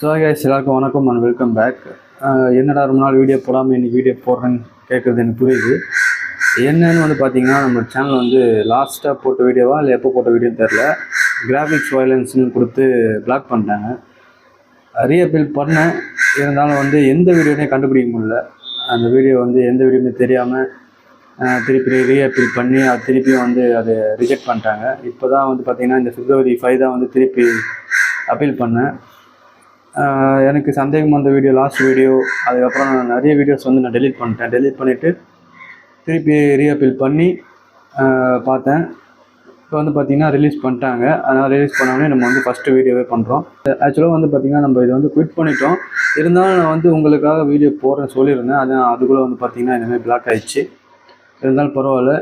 So guys எல்லாருக்கும் வணக்கம் and welcome back. என்னடா ரொம்ப நாள் வீடியோ போடாமல் இன்றைக்கி வீடியோ போடுறேன்னு கேட்குறது எனக்கு புரியுது. என்னன்னு வந்து பார்த்தீங்கன்னா, நம்ம சேனல் வந்து லாஸ்ட்டாக போட்ட வீடியோவா இல்லை எப்போ போட்ட வீடியோன்னு தெரில, கிராஃபிக்ஸ் வயலன்ஸ்னு கொடுத்து பிளாக் பண்ணிட்டாங்க. ரீஅப்பீல் பண்ணேன், இருந்தாலும் வந்து எந்த வீடியோனே கண்டுபிடிக்க முடியல. அந்த வீடியோ வந்து எந்த வீடியோமே தெரியாமல் திருப்பி ரீஅப்பீல் பண்ணி அது திருப்பியும் வந்து அதை ரிஜெக்ட் பண்ணிட்டாங்க. இப்போ தான் வந்து பார்த்திங்கன்னா இந்த February 5 தான் வந்து திருப்பி அப்பீல் பண்ணேன். எனக்கு சந்தேகம் வந்த வீடியோ லாஸ்ட் வீடியோ, அதுக்கப்புறம் நான் நிறைய வீடியோஸ் வந்து நான் டெலீட் பண்ணிவிட்டு திருப்பி ரீஅப்பீல் பண்ணி பார்த்தேன். இப்போ வந்து பார்த்திங்கன்னா ரிலீஸ் பண்ணிட்டாங்க. அதனால் ரிலீஸ் பண்ணோடனே நம்ம வந்து ஃபஸ்ட்டு வீடியோவே பண்ணுறோம். ஆக்சுவலாக வந்து பார்த்திங்கன்னா நம்ம இதை வந்து குவிட் பண்ணிட்டோம். இருந்தாலும் நான் வந்து உங்களுக்காக வீடியோ போடுறேன்னு சொல்லியிருந்தேன். அதான் அதுக்குள்ளே வந்து பார்த்திங்கன்னா இந்தமாதிரி பிளாக் ஆகிடுச்சு. இருந்தாலும் பரவாயில்ல.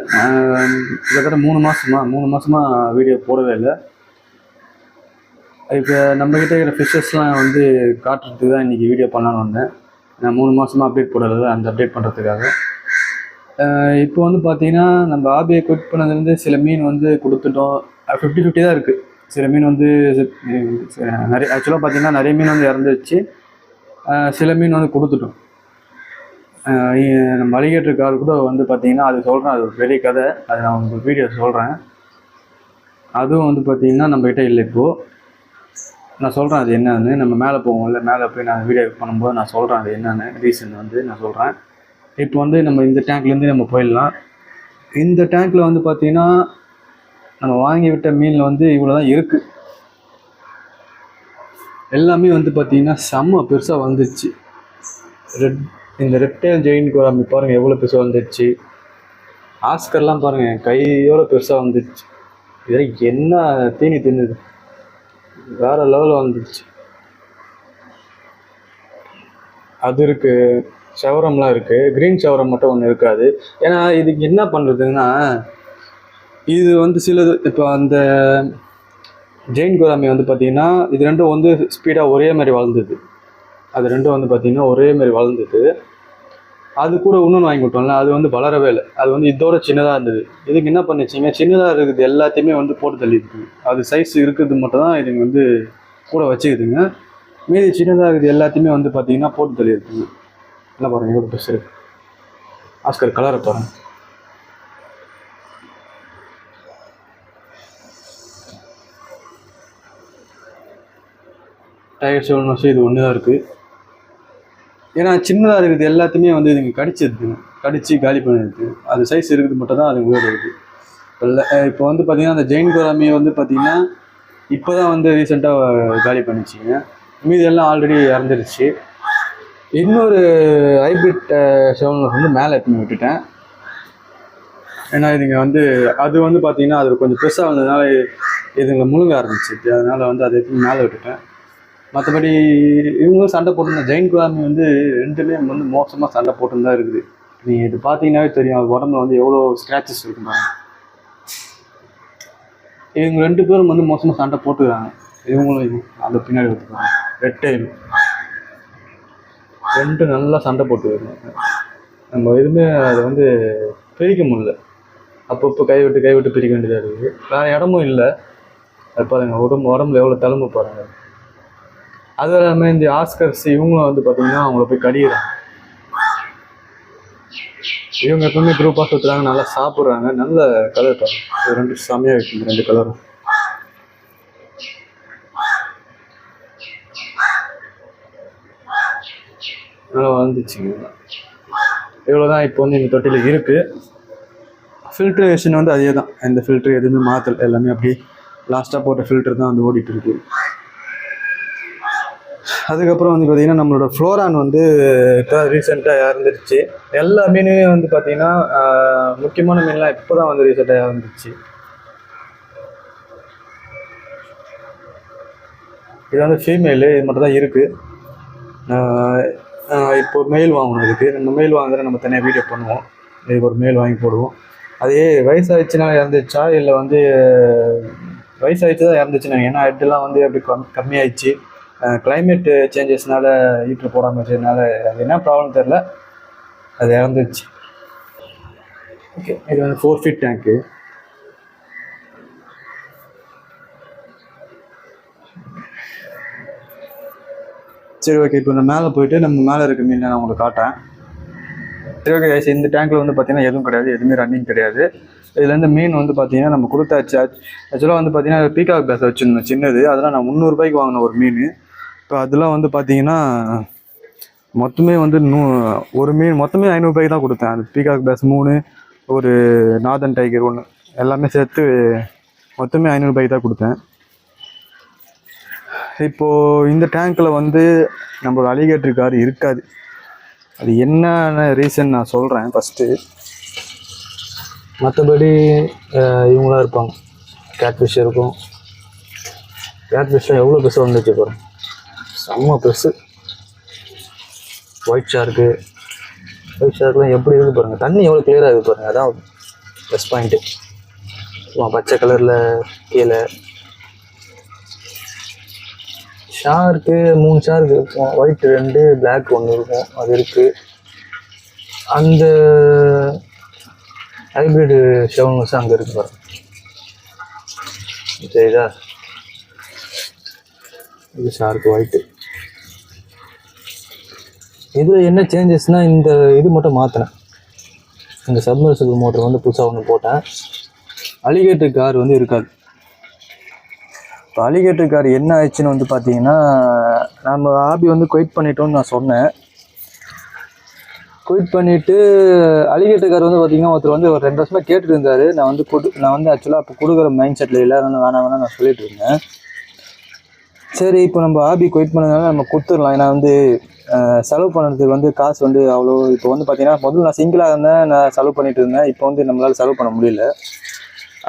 கிட்டத்தட்ட 3 மாதமாக வீடியோ போடவே இல்லை. இப்போ நம்மக்கிட்ட இருக்கிற ஃபிஷஸ்லாம் வந்து காட்டுறதுக்கு தான் இன்றைக்கி வீடியோ பண்ணலான்னு வந்தேன். நான் 3 மாதமாக அப்டேட் போடலை, அந்த அப்டேட் பண்ணுறதுக்காக. இப்போ வந்து பார்த்திங்கன்னா நம்ம ஆபியை குவிட் பண்ணதுலேருந்து சில மீன் வந்து கொடுத்துட்டோம். 50-50 தான் இருக்குது. சில மீன் வந்து நிறைய ஆக்சுவலாக பார்த்திங்கன்னா நிறைய மீன் வந்து இறந்துச்சு, சில மீன் வந்து கொடுத்துட்டோம். நம்ம அலிகேட்டர் கார் கூட வந்து பார்த்திங்கன்னா அது சொல்கிறேன், அது ஒரு பெரிய கதை, அது நான் உங்களுக்கு வீடியோ சொல்கிறேன். அதுவும் வந்து பார்த்திங்கன்னா நம்மக்கிட்ட இல்லை. இப்போது நான் சொல்கிறேன் அது என்னன்னு. நம்ம மேலே போவோம்ல, மேலே போய் நான் வீடியோ பண்ணும்போது நான் சொல்கிறேன் அது என்னென்னு, ரீசன் வந்து நான் சொல்கிறேன். இப்போ வந்து நம்ம இந்த டேங்க்லேருந்து நம்ம போயிடலாம். இந்த டேங்க்கில் வந்து பார்த்திங்கன்னா நம்ம வாங்கி விட்ட மீனில் வந்து இவ்வளோ தான் இருக்குது. எல்லாமே வந்து பார்த்திங்கன்னா செம்ம பெருசாக வந்துடுச்சு. இந்த ரெப்டைல் ஜெயின் கோராமி பாருங்கள் எவ்வளோ பெருசாக வந்துடுச்சு. ஆஸ்கர்லாம் பாருங்கள் கையோட பெருசாக வந்துடுச்சு. இதெல்லாம் என்ன தீனி தின்னுது, வேறு லெவலில் வந்துடுச்சு. அது இருக்குது, ஷவரம்லாம் இருக்குது. க்ரீன் ஷவரம் மட்டும் ஒன்று இருக்காது. ஏன்னா இதுக்கு என்ன பண்ணுறதுன்னா, இது வந்து சிலது இப்போ அந்த ஜெயின் கோராமி வந்து பார்த்திங்கன்னா இது ரெண்டும் வந்து ஸ்பீடாக ஒரே மாதிரி வளர்ந்துது. அது ரெண்டும் வந்து பார்த்திங்கன்னா ஒரே மாதிரி வளர்ந்துது. அது கூட இன்னொன்று வாங்கி விட்டோம்ல, அது வந்து வளரவே இல்லை. அது வந்து இதோட சின்னதாக இருந்தது. இதுக்கு என்ன பண்ணிச்சிங்க, சின்னதாக இருக்குது எல்லாத்தையுமே வந்து போட்டு தள்ளிடுது. அது சைஸ் இருக்கிறது மட்டும் தான் இதுங்க வந்து கூட வச்சுக்குதுங்க. மீதி சின்னதாக இருக்குது எல்லாத்தையுமே வந்து பார்த்திங்கன்னா போட்டு தள்ளிடுதுங்க. என்ன பாருங்கள் எவ்வளோ பெருசு இருக்குது. ஆஸ்கர் கலரை பாருங்கள். டைகர் ஷோல்னஸும் இது ஒன்று தான் இருக்குது. ஏன்னா சின்னதாக இருக்குது எல்லாத்தையுமே வந்து இதுங்க கடிச்சு காலி பண்ணிடுது. அது சைஸ் இருக்குது மட்டும் தான் அது உயிரோடு இருக்குது. இப்போ வந்து பார்த்திங்கன்னா அந்த ஜெயின் கோராமியை வந்து பார்த்திங்கன்னா இப்போ தான் வந்து ரீசெண்டாக காலி பண்ணிச்சிங்க. மீதி எல்லாம் ஆல்ரெடி இறந்துருச்சு. இன்னொரு ஹைப்ரிட் ஷோல்னஸ் வந்து மேலே எடுத்துன்னு விட்டுட்டேன். ஏன்னா இதுங்க வந்து அது வந்து பார்த்திங்கன்னா அது கொஞ்சம் பெருசாக வந்ததுனால இதுங்க முழுங்க ஆரம்பிச்சிச்சு. அதனால் வந்து அதை எடுத்து மேலே விட்டுட்டேன். மற்றபடி இவங்களும் சண்டை போட்டுருந்த ஜெயின் கோராமி வந்து ரெண்டுமே வந்து மோசமாக சண்டை போட்டுன்னு தான் இருக்குது. நீங்கள் இது பார்த்தீங்கன்னாவே தெரியும், அது உடம்புல வந்து எவ்வளோ ஸ்க்ராச்சஸ் இருக்குமா. இவங்க 2 பேரும் வந்து மோசமாக சண்டை போட்டுக்கிறாங்க. இவங்களும் அந்த பின்னாடி எடுத்துக்கிறாங்க. ரெட்டைல் 2 நல்லா சண்டை போட்டுக்கிறாங்க. நம்ம எதுவுமே அதை வந்து பிரிக்க முடியல. அப்பப்போ கை விட்டு பிரிக்க வேண்டியதாக இருக்குது. வேறு இடமும் இல்லை. அது பாருங்கள் உடம்புல எவ்வளோ தழும்பு பாருங்கள். அது இல்லாமல் இந்த ஆஸ்கர்ஸ் இவங்களும் வந்து பார்த்திங்கன்னா அவங்கள போய் கடிக்கிறாங்க. இவங்க எப்பவுமே குரூப்பாக சுற்றுறாங்க, நல்லா சாப்பிட்றாங்க. நல்ல கலர் பாருங்க, இது 2 செம்மையாக இருக்குது. 2 கலரும் நல்லா வந்துச்சுங்க. இவ்வளோதான் இப்போ வந்து இந்த தொட்டியில் இருக்குது. ஃபில்ட்ரேஷன் வந்து அதே தான். இந்த ஃபில்ட்ரு எதுவுமே மாற்றல், எல்லாமே அப்படியே லாஸ்ட்டாக போட்ட ஃபில்டர் தான் வந்து ஓடிட்டு இருக்குது. அதுக்கப்புறம் வந்து பார்த்திங்கன்னா நம்மளோட ஃப்ளோரான் வந்து இப்போ ரீசெண்டாக இறந்துருச்சு. எல்லா மீனுமே வந்து பார்த்திங்கன்னா முக்கியமான மீன்லாம் இப்போ தான் வந்து ரீசெண்டாக இறந்துருச்சு. இது வந்து ஃபீமேலு, இது மட்டும் தான் இருக்குது. இப்போ மெயில் வாங்கணும். இதுக்கு நம்ம மெயில் வாங்குற நம்ம தனியாக வீடியோ பண்ணுவோம். இதுக்கு ஒரு மெயில் வாங்கி போடுவோம். அதே வயசாகிடுச்சுன்னா இறந்துச்சா இல்லை வந்து வயசாகிடுச்சு தான் இறந்துச்சுன்னா, ஏன்னா ஹெட்டெல்லாம் வந்து அப்படி கம்மியாயிடுச்சு. கிளைமேட் சேஞ்சஸ்னால ஹீட்ரு போடாமல் வச்சதுனால அது என்ன ப்ராப்ளம் தெரில, அது இறந்துச்சு. ஓகே, இது வந்து 4 feet டேங்க்கு. சரி ஓகே, இப்போ நான் மேலே போயிட்டு நம்ம மேலே இருக்க மீன் நான் உங்களுக்கு காட்டுறேன். சரி ஓகே கைஸ், இந்த டேங்க்கில் வந்து பார்த்தீங்கன்னா எதுவும் கிடையாது, எதுவுமே ரன்னிங் கிடையாது. இதுலேருந்து மீன் வந்து பார்த்தீங்கன்னா நம்ம கொடுத்தாச்சு. ஆக்சுவலாக வந்து பார்த்தீங்கன்னா பீகாக் பேச வச்சுருந்தேன் சின்னது, அதெல்லாம் நான் 300 ரூபாய்க்கு வாங்கின ஒரு மீன். இப்போ அதெல்லாம் வந்து பார்த்தீங்கன்னா மொத்தமே வந்து ஒரு மீன் மொத்தமே 500 ரூபாய்க்கு தான் கொடுத்தேன். அந்த பீகாக் பேஸ் 3, ஒரு நார்தன் டைகர் 1, எல்லாமே சேர்த்து மொத்தமே 500 ரூபாய்க்கு தான் கொடுத்தேன். இப்போது இந்த டேங்க்கில் வந்து நம்மளோட அலிகேட்டர் கார் இருக்காது. அது என்னென்ன ரீசன் நான் சொல்கிறேன் ஃபஸ்ட்டு. மற்றபடி இவங்களாம் இருப்பாங்க, கேட்ஃபிஷ் இருக்கும். கேட்ஃபிஷ்லாம் எவ்வளோ பெருசாக வந்துச்சு பாருங்க, செம்ம பெருசு. ஒயிட் ஷார்க்லாம் எப்படி இருக்குது பாருங்கள், தண்ணி எவ்வளோ கிளியராக இருக்குது பாருங்கள், அதான் ப்ளஸ் பாயிண்ட்டு. பச்சை கலரில் கீழே ஷார்க்கு 3 ஷார்க் இருக்கும், ஒயிட் 2, பிளாக் 1 இருக்கும், அது இருக்குது. அந்த ஹைப்ரிடு ஷெவன்ஸ் அங்கே இருக்கு பாருங்க. சரிதா, இது ஷார்க் ஒயிட்டு. இதில் என்ன சேஞ்சஸ்னால் இந்த இது மட்டும் மாற்றினேன். இந்த சப்மர்சிபிள் மோட்டர் வந்து புதுசாக ஒன்று போட்டேன். அலிகேட்டர் கார் வந்து இருக்காது. இப்போ அலிகேட்டர் கார் என்ன ஆயிடுச்சுன்னு வந்து பார்த்தீங்கன்னா, நம்ம ஹாபி வந்து குயிட் பண்ணிட்டோம்னு நான் சொன்னேன். குயிட் பண்ணிவிட்டு அலிகேட்டர் கார் வந்து பார்த்திங்கன்னா ஒருத்தர் வந்து ஒரு 2 வருஷமாக கேட்டுட்டு இருந்தார். நான் வந்து ஆக்சுவலாக அப்போ கொடுக்குற மைண்ட் செட்டில் இல்லை, வேணாம் நான் சொல்லிட்டு இருந்தேன். சரி, இப்போ நம்ம ஹாபி குயிட் பண்ணதுனால நம்ம கொடுத்துடலாம். ஏன்னா வந்து செலவு பண்ணுறதுக்கு வந்து காசு வந்து அவ்வளோ. இப்போ வந்து பார்த்திங்கன்னா முதல்ல நான் சிங்கிளாக இருந்தேன், நான் செலவு பண்ணிட்டு இருந்தேன். இப்போ வந்து நம்மளால் செலவு பண்ண முடியல.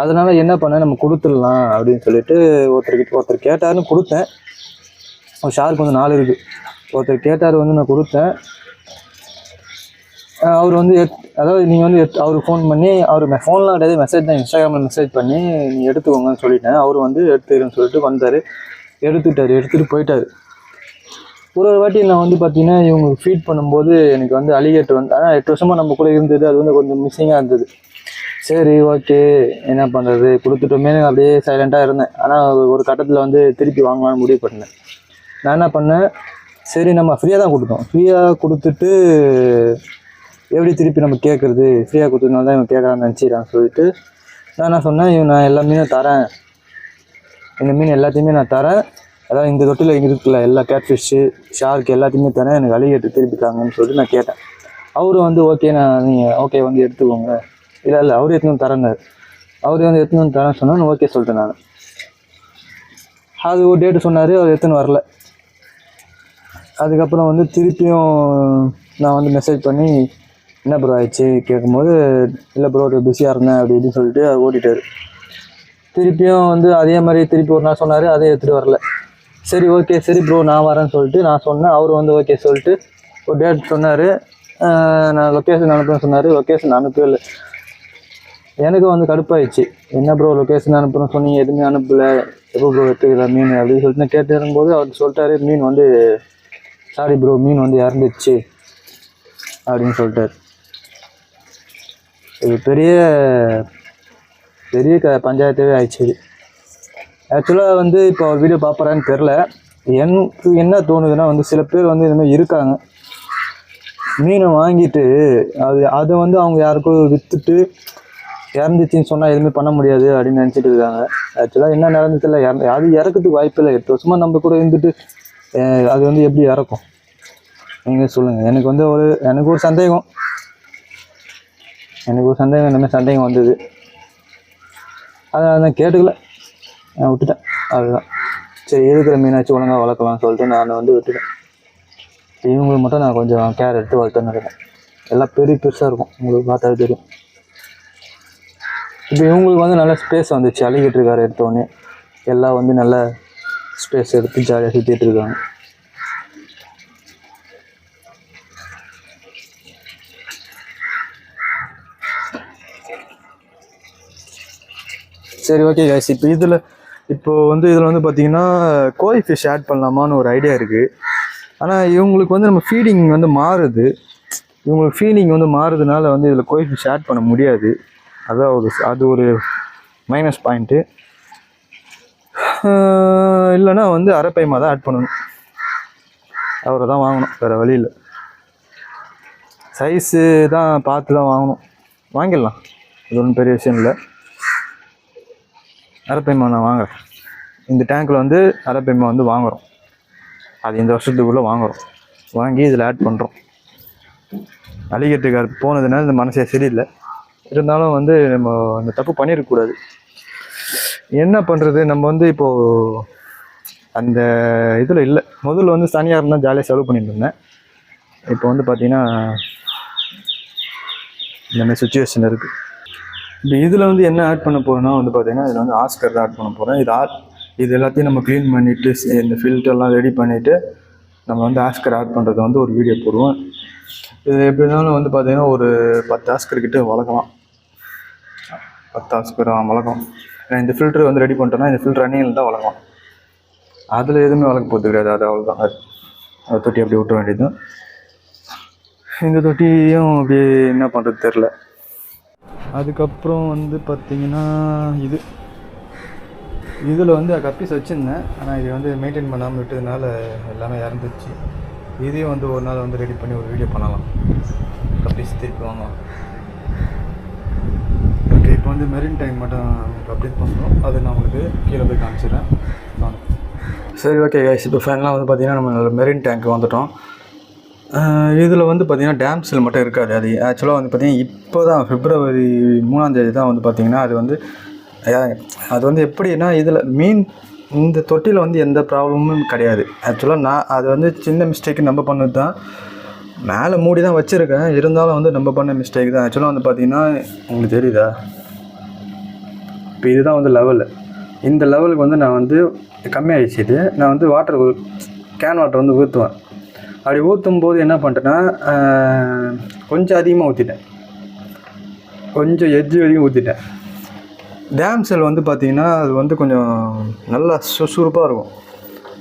அதனால் என்ன பண்ணேன், நம்ம கொடுத்துடலாம் அப்படின்னு சொல்லிட்டு ஒருத்தர் கேட்டாருன்னு கொடுத்தேன். ஒரு ஷார்க் வந்து 4 இருக்குது. ஒருத்தர் கேட்டார் வந்து நான் கொடுத்தேன். அவர் வந்து அதாவது நீங்கள் வந்து அவருக்கு ஃபோன் பண்ணி, அவர் ஃபோன்லாம் கிடையாது, மெசேஜ் தான், இன்ஸ்டாகிராமில் மெசேஜ் பண்ணி நீங்கள் எடுத்துக்கோங்கன்னு சொல்லிட்டேன். அவர் வந்து எடுத்துக்கிறேன்னு சொல்லிட்டு வந்தார், எடுத்துகிட்டு போயிட்டார். ஒரு வாட்டி நான் வந்து பார்த்தீங்கன்னா இவங்களுக்கு ஃபீட் பண்ணும்போது எனக்கு வந்து அலிகேட்டர் வந்து, ஆனால் 8 வருஷமாக நம்ம கூட இருந்தது, அது வந்து கொஞ்சம் மிஸ்ஸிங்காக இருந்தது. சரி ஓகே, என்ன பண்ணுறது, கொடுத்துட்டோமே, அப்படியே சைலண்ட்டாக இருந்தேன். ஆனால் ஒரு கட்டத்தில் வந்து திருப்பி வாங்கலாம்னு முடிவு பண்ணேன். நான் என்ன பண்ணேன், சரி நம்ம ஃப்ரீயாக தான் கொடுத்தோம், ஃப்ரீயாக கொடுத்துட்டு எப்படி திருப்பி நம்ம கேட்குறது, ஃப்ரீயாக கொடுத்ததுனால தான் இவன் கேட்குறான்னு நினச்சிக்கிறான்னு சொல்லிட்டு நான் என்ன சொன்னேன், நான் எல்லா மீனும் தரேன், இந்த மீன் எல்லாத்தையுமே நான் தரேன். அதாவது இந்த தொட்டில் இங்கே இருக்குல்ல எல்லா கேட்ஃபிஷ்ஷு, ஷார்க் எல்லாத்தையுமே தரேன், எனக்கு அலிகேட்டர் திருப்பி தாங்கன்னு சொல்லிட்டு நான் கேட்டேன். அவரும் வந்து ஓகே, நீங்கள் ஓகே வந்து எடுத்துக்கோங்க. இல்லை அவரு எடுத்துன்னு தரேன்னாரு. அவர் வந்து எடுத்துன்னு தரேன்னு சொன்னால் ஓகே சொல்லிட்டேன் நான். அது ஒரு டேட்டு சொன்னார், அவர் எடுத்துன்னு வரல. அதுக்கப்புறம் வந்து திருப்பியும் நான் வந்து மெசேஜ் பண்ணி என்ன ப்ரோ ஆயிடுச்சு கேட்கும்போது, இல்லை ப்ரோ பிஸியாக இருந்தேன் அப்படி இப்படின்னு சொல்லிட்டு ஓடிட்டார். திருப்பியும் வந்து அதே மாதிரி திருப்பி ஒரு நாள் சொன்னார், அதே எடுத்துகிட்டு வரல. சரி ஓகே, சரி ப்ரோ நான் வரேன்னு சொல்லிட்டு நான் சொன்னேன். அவர் வந்து ஓகே சொல்லிட்டு ஒரு டேட் சொன்னார். நான் லொக்கேஷன் அனுப்புறேன்னு சொன்னார். லொக்கேஷன் அனுப்பவே இல்லை. எனக்கு வந்து கடுப்பாயிடுச்சு, என்ன ப்ரோ லொக்கேஷன் அனுப்புகிறேன்னு சொன்னீங்க, எதுவுமே அனுப்பலை, எப்போ ப்ரோ எடுத்துக்கிறேன் மீன் அப்படின்னு சொல்லிட்டு நான் கேட்டு இருக்கும்போது அவர் சொல்லிட்டாரு, மீன் வந்து சாரி ப்ரோ, மீன் வந்து இறந்துச்சு அப்படின்னு சொல்லிட்டார். இது பெரிய பஞ்சாயத்தாகவே ஆயிடுச்சு. ஆக்சுவலாக வந்து இப்போ ஒரு வீடியோ பார்ப்பறான்னு தெரில. எனக்கு என்ன தோணுதுன்னா வந்து சில பேர் வந்து இதுமாதிரி இருக்காங்க, மீனை வாங்கிட்டு அதை வந்து அவங்க யாருக்கும் விற்றுட்டு இறந்துச்சின்னு சொன்னால் எதுவுமே பண்ண முடியாது அப்படின்னு நினச்சிட்டு இருக்காங்க. ஆக்சுவலாக என்ன நடந்துச்சுல, அது இறக்கிறதுக்கு வாய்ப்பு இல்லை. 8 வருஷமாக நம்ம கூட இருந்துட்டு அது வந்து எப்படி இறக்கும் நீங்கள் சொல்லுங்கள். எனக்கு ஒரு சந்தேகம் இனிமேல் சந்தேகம் வந்தது. அதை நான் கேட்டுக்கல, நான் விட்டுட்டேன். அதுதான் சரி, இருக்கிற மீனாச்சும் ஒழுங்காக வளர்க்கலாம்னு சொல்லிட்டு நான் வந்து விட்டுட்டேன். இவங்களுக்கு மட்டும் நான் கொஞ்சம் கேர் எடுத்து வளர்த்துன்னு இருக்கேன். எல்லாம் பெருசாக இருக்கும், உங்களுக்கு பார்த்தாவே தெரியும். இப்போ இவங்களுக்கு வந்து நல்ல ஸ்பேஸ் வந்துச்சு, அலிகேட்டர் கார் எடுத்தோடனே எல்லாம் வந்து நல்ல ஸ்பேஸ் எடுத்து ஜாலியாக சுற்றிட்டு இருக்காங்க. சரி ஓகே கைஸ், இப்போ இதில் வந்து பார்த்தீங்கன்னா கோய் ஃபிஷ் ஆட் பண்ணலாமான்னு ஒரு ஐடியா இருக்குது. ஆனால் இவங்களுக்கு வந்து நம்ம ஃபீடிங் வந்து மாறுது. இவங்களுக்கு ஃபீடிங் வந்து மாறுதுனால வந்து இதில் கோய் ஃபிஷ் ஆட் பண்ண முடியாது. அது ஒரு மைனஸ் பாயிண்ட்டு. இல்லைன்னா வந்து அரைப்பைமா தான் ஆட் பண்ணணும். அவரை தான் வாங்கணும், வேறு வழி இல்லை. சைஸு தான் பார்த்து தான் வாங்கணும், வாங்கிடலாம், இது ஒன்றும் பெரிய விஷயம் இல்லை. அரப்பைமா நான் வாங்குறேன், இந்த டேங்க்கில் வந்து அரப்பைமா வந்து வாங்குகிறோம், அது இந்த வருஷத்துக்குள்ளே வாங்குகிறோம், வாங்கி இதில் ஆட் பண்ணுறோம். அலிகேட்டர் போனதுனால இந்த மனசே சரியில்லை, இருந்தாலும் வந்து நம்ம அந்த தப்பு பண்ணிடக்கூடாது. என்ன பண்ணுறது, நம்ம வந்து இப்போது அந்த இதில் இல்லை. முதல்ல வந்து தனியாக இருந்தால் ஜாலியாக செலவு பண்ணிட்டு இருந்தேன். இப்போ வந்து பார்த்திங்கன்னா இந்த மாதிரி சுச்சுவேஷன் இருக்குது. இப்போ இதில் வந்து என்ன ஆட் பண்ண போகிறோன்னா வந்து பார்த்திங்கன்னா இதில் வந்து ஆஸ்கர் தான் ஆட் பண்ண போகிறேன். இது எல்லாத்தையும் நம்ம க்ளீன் பண்ணிவிட்டு இந்த ஃபில்டர்லாம் ரெடி பண்ணிவிட்டு நம்ம வந்து ஆஸ்கர் ஆட் பண்ணுறது வந்து ஒரு வீடியோ போடுவோம். இது எப்படி இருந்தாலும் வந்து பார்த்திங்கன்னா ஒரு 10 ஆஸ்கர் கிட்ட வளர்க்கலாம், 10 ஆஸ்கர் வளர்க்கலாம். ஏன்னா இந்த ஃபில்டர் வந்து ரெடி பண்ணிட்டோன்னா இந்த ஃபில்டர் ரன்னிங்கில் தான் வளர்க்கலாம், அதில் எதுவுமே வளர்க்க போகிறது கிடையாது. அது அவ்வளோதான், அது தொட்டி அப்படி விட்ட வேண்டியது. இந்த தொட்டியும் அப்படி என்ன பண்ணுறது தெரில. அதுக்கப்புறம் வந்து பார்த்திங்கன்னா இதில் வந்து கப்பீஸ் வச்சுருந்தேன், ஆனால் இது வந்து மெயின்டைன் பண்ணாமல் விட்டதுனால எல்லாமே இறந்துச்சு. இதையும் வந்து ஒரு நாள் வந்து ரெடி பண்ணி ஒரு வீடியோ பண்ணலாம், கப்பீஸ் திருப்பி வாங்கலாம். ஓகே, இப்போ வந்து மெரின் டேங்க் மட்டும் அப்டேட் பண்ணணும், அது நான் உங்களுக்கு கீழே போய் காமிச்சிடுறேன். சரி, ஓகே கைஸ், இப்போ ஃபைனலாக வந்து பார்த்திங்கன்னா நம்ம மெரின் டேங்க் வந்துட்டோம். இதில் வந்து பார்த்திங்கன்னா டேம்ஸில் மட்டும் இருக்காது. அது ஆக்சுவலாக வந்து பார்த்திங்கன்னா இப்போ தான் February 3 தான் வந்து பார்த்திங்கன்னா அது வந்து எப்படின்னா இதில் மீன் இந்த தொட்டியில் வந்து எந்த ப்ராப்ளமும் கிடையாது. ஆக்சுவலாக அது வந்து சின்ன மிஸ்டேக்கு நம்ம பண்ணது தான். மேலே மூடி தான் வச்சுருக்கேன், இருந்தாலும் வந்து நம்ம பண்ண மிஸ்டேக் தான். ஆக்சுவலாக வந்து பார்த்திங்கன்னா உங்களுக்கு தெரியுதா, இப்போ இதுதான் வந்து லெவலு. இந்த லெவலுக்கு வந்து நான் வந்து கம்மியாகிடுச்சு. இது நான் வந்து கேன் வாட்டர் வந்து ஊற்றுவேன். அப்படி ஊற்றும் போது என்ன பண்ணிட்டேன்னா கொஞ்சம் அதிகமாக ஊற்றிட்டேன், கொஞ்சம் எட்ஜ் வரைக்கும் ஊற்றிட்டேன். டேம் செல் வந்து பார்த்திங்கன்னா அது வந்து கொஞ்சம் நல்லா சுறுசுறுப்பாக இருக்கும்.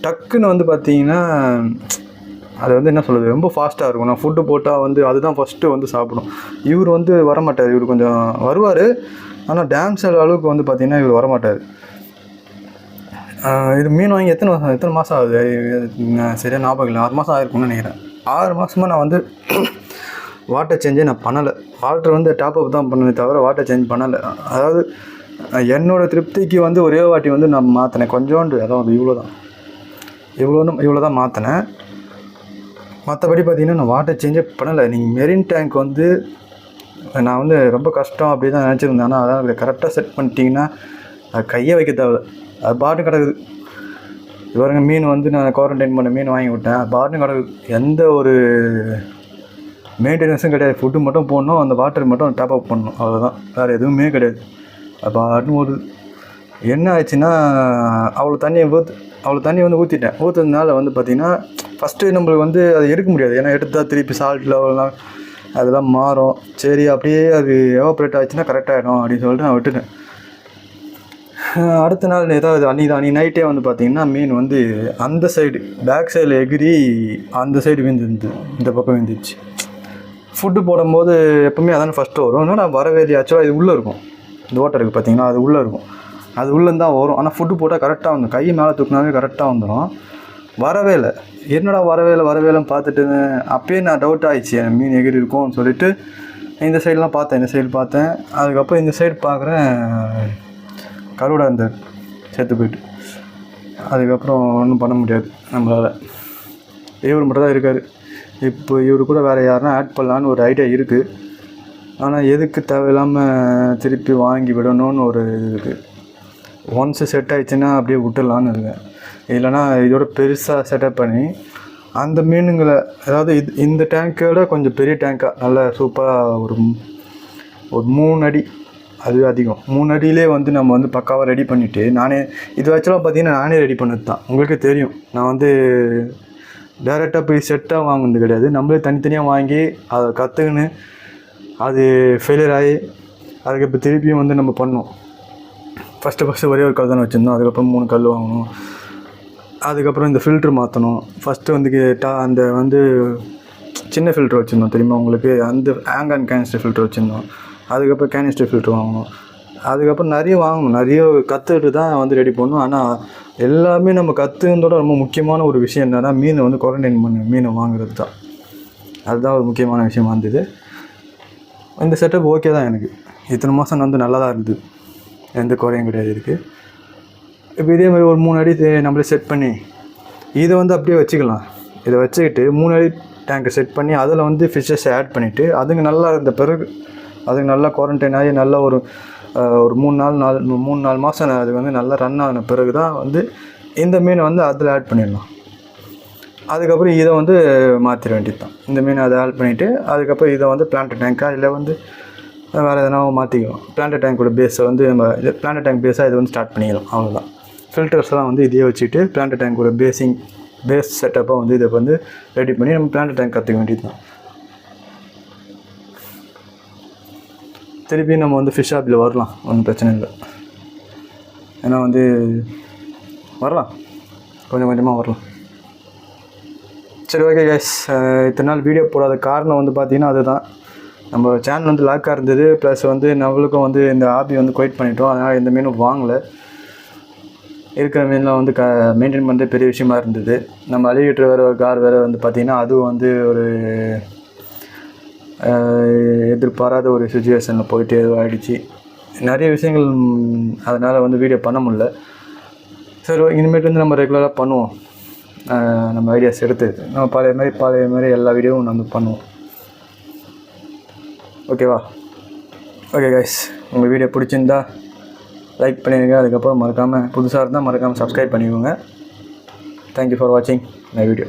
டக்குன்னு வந்து பார்த்திங்கன்னா அது வந்து என்ன சொல்கிறது, ரொம்ப ஃபாஸ்ட்டாக இருக்கும். நான் ஃபுட்டு போட்டால் வந்து அதுதான் ஃபஸ்ட்டு வந்து சாப்பிடும். இவர் வந்து வரமாட்டார், இவர் கொஞ்சம் வருவார், ஆனால் டேம் செல் அளவுக்கு வந்து பார்த்திங்கன்னா இவர் வரமாட்டார். இது மீன் வாங்கி எத்தனை மாதம் ஆகுது சரியாக ஞாபகம் இல்லை, 6 மாதம் ஆகிருக்கும்னு நினைக்கிறேன். 6 மாதமாக நான் வந்து வாட்டர் சேஞ்சே நான் பண்ணலை. வாட்டர் வந்து டாப் அப் தான் பண்ணதே தவிர வாட்டர் சேஞ்ச் பண்ணலை. அதாவது என்னோடய திருப்திக்கு வந்து ஒரே வாட்டி வந்து நான் மாற்றினேன், கொஞ்சோண்டு, அதாவது இவ்வளோ தான் மாற்றினேன். மற்றபடி பார்த்திங்கன்னா நான் வாட்டர் சேஞ்சே பண்ணலை. நீங்கள் மெரின் டேங்க் வந்து நான் வந்து ரொம்ப கஷ்டம் அப்படி தான் நினச்சிருந்தேன். ஆனால் அதான் கரெக்டாக செட் பண்ணிட்டீங்கன்னா அது கையை வைக்க தேவை, அது பாட்டு கிடக்குது. இவருங்க மீன் வந்து நான் குவாரண்டைன் பண்ண மீன் வாங்கி விட்டேன், அது பாட்டு கிடக்குது. எந்த ஒரு மெயின்டெனன்ஸும் கிடையாது. ஃபுட்டு மட்டும் போடணும், அந்த வாட்டர் மட்டும் டாப் அப் பண்ணணும், அவ்வளோதான், வேறு எதுவுமே கிடையாது. அது பாட்டுன்னு ஒரு என்ன ஆயிடுச்சுன்னா அவ்வளோ தண்ணி வந்து ஊற்றுறதுனால வந்து பார்த்திங்கன்னா ஃபஸ்ட்டு நம்மளுக்கு வந்து அதை எடுக்க முடியாது. ஏன்னா எடுத்தால் திருப்பி சால்ட் லெவல்லாம் அதெல்லாம் மாறும். சரி, அப்படியே அது எவாப்ரேட் ஆச்சுன்னா கரெக்டாகிடும் அப்படின்னு சொல்லிட்டு நான் விட்டுட்டேன். அடுத்த நாள் ஏதாவது அன்றைக்கி நைட்டே வந்து பார்த்திங்கன்னா மீன் வந்து அந்த சைடு பேக் சைடில் எகிரி அந்த சைடு விழுந்துருந்து இந்த பக்கம் விழுந்துச்சு. ஃபுட்டு போடும்போது எப்போவுமே அதானே ஃபஸ்ட்டு வரும். ஆனால் வரவே இல்லை. ஆக்சுவலாக இது உள்ளே இருக்கும், இந்த ஓட்டர் இருக்குது பார்த்திங்கன்னா, அது உள்ளே இருக்கும், அது உள்ளேருந்து தான் வரும். ஆனால் ஃபுட்டு போட்டால் கரெக்டாக வந்துடும், கை மேலே தூக்கினாவே கரெக்டாக வந்துடும். வரவே இல்லை. என்னடா வரவேலைன்னு பார்த்துட்டு அப்பயே நான் டவுட் ஆகிடுச்சு, மீன் எகிரி இருக்கும்னு சொல்லிட்டு இந்த சைடு பார்த்தேன். அதுக்கப்புறம் இந்த சைடு பார்க்குறேன், கருவடை அந்த சேர்த்து போயிட்டு. அதுக்கப்புறம் ஒன்றும் பண்ண முடியாது நம்மளால். இவர் மட்டும் தான் இருக்கார். இப்போ இவர் கூட வேறு யாருன்னா ஆட் பண்ணலான்னு ஒரு ஐடியா இருக்குது. ஆனால் எதுக்கு தேவையில்லாமல் திருப்பி வாங்கி விடணும்னு ஒரு இது இருக்குது. ஒன்ஸு செட் ஆகிடுச்சுன்னா அப்படியே விட்டுடலான்னு இருக்கேன். இல்லைனா இதோட பெருசாக செட்டப் பண்ணி அந்த மீனுங்களை, அதாவது இந்த டேங்கோட கொஞ்சம் பெரிய டேங்காக நல்லா சூப்பராக ஒரு 3 அடி, அது அதிகம் 3 அடியிலே வந்து நம்ம வந்து பக்காவாக ரெடி பண்ணிவிட்டு, நானே இது ஆக்சுவலாக பார்த்திங்கன்னா நானே ரெடி பண்ணது தான். உங்களுக்கே தெரியும், நான் வந்து டேரெக்டாக போய் செட்டாக வாங்கினது கிடையாது. நம்மளே தனித்தனியாக வாங்கி அதை கற்றுக்கின்னு அது ஃபெயிலியர் ஆகி அதுக்கு இப்போ திருப்பியும் வந்து நம்ம பண்ணோம். ஃபஸ்ட்டு ஒரே ஒரு கல் தானே வச்சுருந்தோம். அதுக்கப்புறம் 3 கல் வாங்கணும். அதுக்கப்புறம் இந்த ஃபில்ட்ரு மாற்றணும். ஃபஸ்ட்டு வந்து அந்த வந்து சின்ன ஃபில்ட்ரு வச்சுருந்தோம் தெரியுமா உங்களுக்கு, அந்த ஆங்கான் கேனிஸ்டர் ஃபில்ட்ரு வச்சுருந்தோம். அதுக்கப்புறம் கேனிஸ்டர் ஃபில்ட்ரு வாங்கணும். அதுக்கப்புறம் நிறைய வாங்கணும், நிறைய கற்றுக்கிட்டு தான் வந்து ரெடி பண்ணணும். ஆனால் எல்லாமே நம்ம கற்றுக்கிறதோட ரொம்ப முக்கியமான ஒரு விஷயம் என்னென்னா மீனை வந்து குவாரண்டைன் பண்ண மீனை வாங்குறது தான். அதுதான் ஒரு முக்கியமான விஷயமா இருந்தது. இந்த செட்டப் ஓகே தான் எனக்கு. இத்தனை மாதம் வந்து நல்லா தான் இருந்தது, எந்த குறையும் கிடையாது இருக்குது. இப்போ இதே மாதிரி ஒரு 3 அடி நம்மளே செட் பண்ணி இதை வந்து அப்படியே வச்சுக்கலாம். இதை வச்சுக்கிட்டு 3 அடி டேங்கை செட் பண்ணி அதில் வந்து ஃபிஷ்ஷஸ் ஆட் பண்ணிவிட்டு அதுங்க நல்லா இருந்த பிறகு அதுக்கு நல்லா குவாரண்டைன் ஆகி நல்லா ஒரு 3-4 மாதம் அது வந்து நல்லா ரன் ஆகின பிறகு தான் வந்து இந்த மீனை வந்து அதில் ஆட் பண்ணிடலாம். அதுக்கப்புறம் இதை வந்து மாற்றிட வேண்டியது தான். இந்த மீனை அதை ஆட் பண்ணிவிட்டு அதுக்கப்புறம் இதை வந்து பிளான்ட் டேங்காக இல்லை வந்து வேறு எதனா மாற்றிக்கலாம். பிளான்ட் டேங்கோட பேஸை வந்து நம்ம இது பிளான்ட் டேங்க் பேஸாக இதை வந்து ஸ்டார்ட் பண்ணிக்கலாம். அவ்வளோதான். ஃபில்டர்ஸ்லாம் வந்து இதையே வச்சுட்டு பிளான்ட் டேங்கோட பேஸ் செட்டப்பாக வந்து இதை வந்து ரெடி பண்ணி நம்ம பிளான்ட் டேங்க் கற்றுக்க வேண்டியது தான். திருப்பி நம்ம வந்து ஃபிஷ் ஷாப்பில் வரலாம், ஒன்றும் பிரச்சனை இல்லை. ஏன்னா வந்து வரலாம், கொஞ்சம் கொஞ்சமாக வரலாம். சரி, ஓகே கைஸ். இத்தனை நாள் வீடியோ போடாத காரணம் வந்து பார்த்திங்கன்னா அதுதான். நம்ம சேனல் வந்து லாக்காக இருந்தது. ப்ளஸ் வந்து நம்மளுக்கும் வந்து இந்த ஹாபி வந்து குவைட் பண்ணிட்டோம். அதனால் எந்த மீனும் வாங்கலை. இருக்கிற மீன்லாம் வந்து மெயின்டைன் பண்ணுறது பெரிய விஷயமா இருந்தது. நம்ம அலிகேட்டர் வேறு கார் வேறு வந்து பார்த்திங்கன்னா அதுவும் வந்து ஒரு எதிர்பாராத ஒரு சுச்சுவேஷனில் போயிட்டு ஆகிடுச்சு. நிறைய விஷயங்கள் அதனால் வந்து வீடியோ பண்ண முடியல. சரி, இனிமேட்டு வந்து நம்ம ரெகுலராக பண்ணுவோம். நம்ம ஐடியாஸ் எடுத்து நம்ம பழைய மாதிரி எல்லா வீடியோவும் நம்ம பண்ணுவோம். ஓகேவா? ஓகே கைஸ், உங்கள் வீடியோ பிடிச்சிருந்தா லைக் பண்ணிடுங்க. அதுக்கப்புறம் புதுசாக இருந்தால் மறக்காமல் சப்ஸ்கிரைப் பண்ணிக்கோங்க. தேங்க்யூ ஃபார் வாட்சிங் மை வீடியோ.